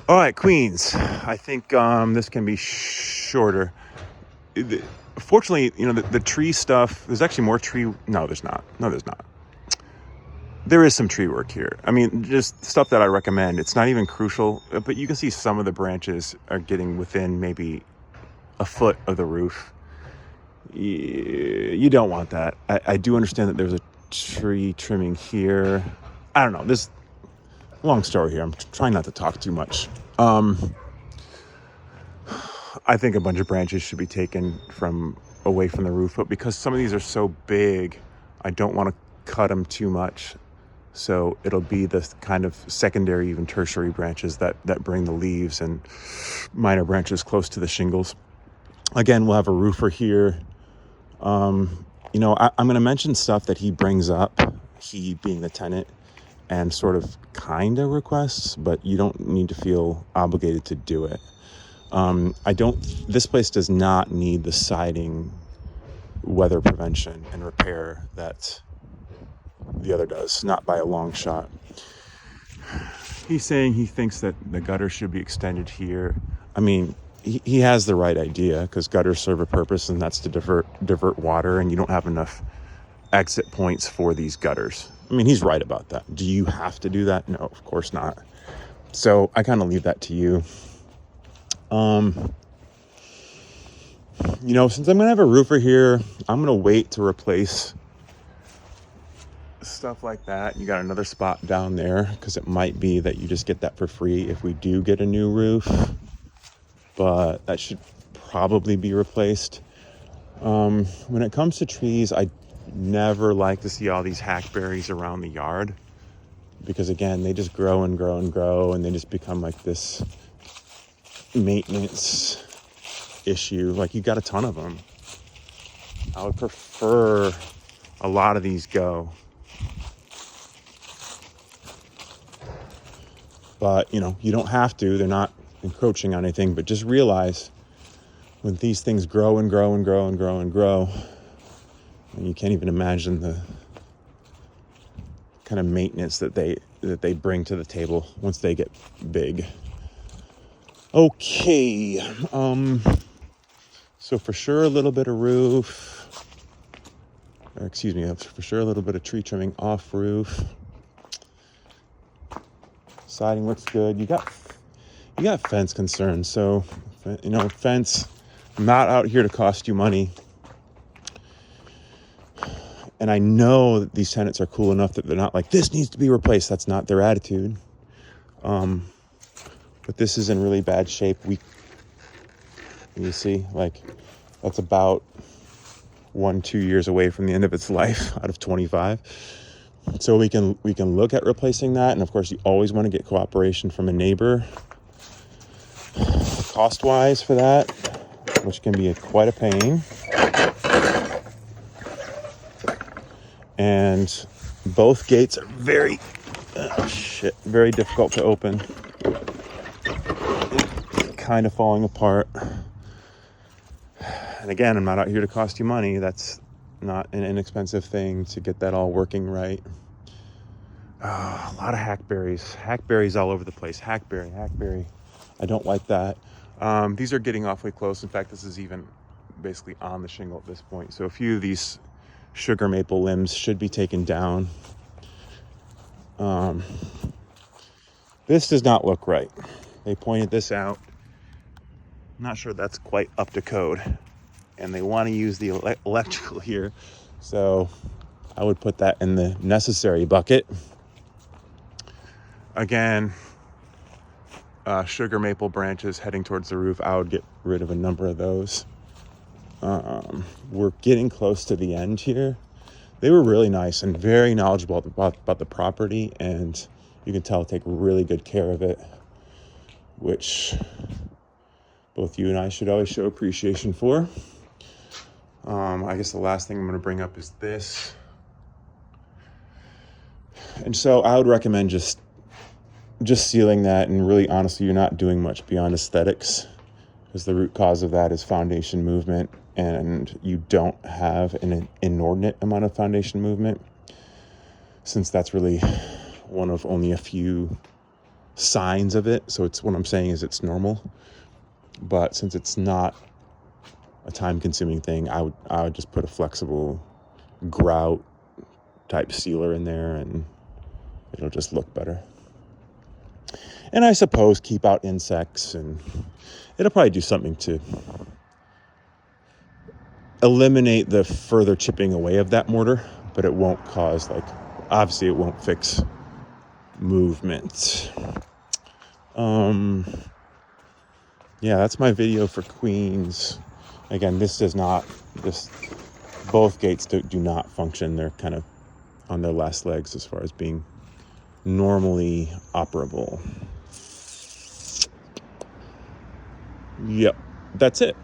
All right, Queens. I think this can be shorter. Fortunately, the tree stuff. There's actually more tree. No, there's not. No, there's not. There is some tree work here. I mean, just stuff that I recommend. It's not even crucial, but you can see some of the branches are getting within maybe a foot of the roof. You don't want that. I do understand that there's a tree trimming here. I don't know. This long story here. I'm trying not to talk too much. I think a bunch of branches should be taken from away from the roof, but because some of these are so big, I don't want to cut them too much. So it'll be the kind of secondary, even tertiary branches that bring the leaves and minor branches close to the shingles. Again, we'll have a roofer here. I'm going to mention stuff that he brings up, he being the tenant, and sort of kind of requests, but you don't need to feel obligated to do it. This place does not need the siding, weather prevention, and repair that the other does, not by a long shot. He's saying he thinks that the gutter should be extended here. I mean, he has the right idea, because gutters serve a purpose, and that's to divert water, and you don't have enough exit points for these gutters. I mean, he's right about that. Do you have to do that? No, of course not. So I kind of leave that to you. Since I'm gonna have a roofer here, I'm gonna wait to replace stuff like that. You got another spot down there, because it might be that you just get that for free if we do get a new roof, but that should probably be replaced. When it comes to trees, I never like to see all these hackberries around the yard, because again, they just grow and grow and grow, and they just become like this maintenance issue. Like, you got a ton of them. I would prefer a lot of these go, but you don't have to. They're not encroaching on anything, but just realize when these things grow and grow and grow and grow and grow, and you can't even imagine the kind of maintenance that they bring to the table once they get big. Okay, so for sure a little bit of roof, for sure a little bit of tree trimming off roof. Siding looks good. You got fence concerns, so fence. I'm not out here to cost you money, and I know that these tenants are cool enough that they're not like, this needs to be replaced. That's not their attitude. But this is in really bad shape. You see, like, that's about 1-2 years away from the end of its life out of 25. So we can look at replacing that, and of course you always want to get cooperation from a neighbor. Cost-wise for that, which can be quite a pain. And both gates are very difficult to open. Kind of falling apart. And again, I'm not out here to cost you money. That's not an inexpensive thing to get that all working right. A lot of hackberries all over the place. Hackberry. I don't like that. These are getting awfully close. In fact, this is even basically on the shingle at this point. So a few of these sugar maple limbs should be taken down. This does not look right. They pointed this out. I'm not sure that's quite up to code, and they want to use the electrical here, so I would put that in the necessary bucket. Again, sugar maple branches heading towards the roof, I would get rid of a number of those. We're getting close to the end here. They were really nice and very knowledgeable about the property, and you can tell take really good care of it, which both you and I should always show appreciation for. I guess the last thing I'm going to bring up is this. And so I would recommend just sealing that, and really honestly, you're not doing much beyond aesthetics, because the root cause of that is foundation movement, and you don't have an inordinate amount of foundation movement, since that's really one of only a few signs of it. So it's what I'm saying is it's normal. But since it's not a time-consuming thing, I would just put a flexible grout type sealer in there, and it'll just look better. And I suppose keep out insects, and it'll probably do something to eliminate the further chipping away of that mortar, but it won't cause, like, obviously it won't fix movement. Yeah, that's my video for Queens. Again, both gates do not function. They're kind of on their last legs as far as being normally operable. Yep, that's it.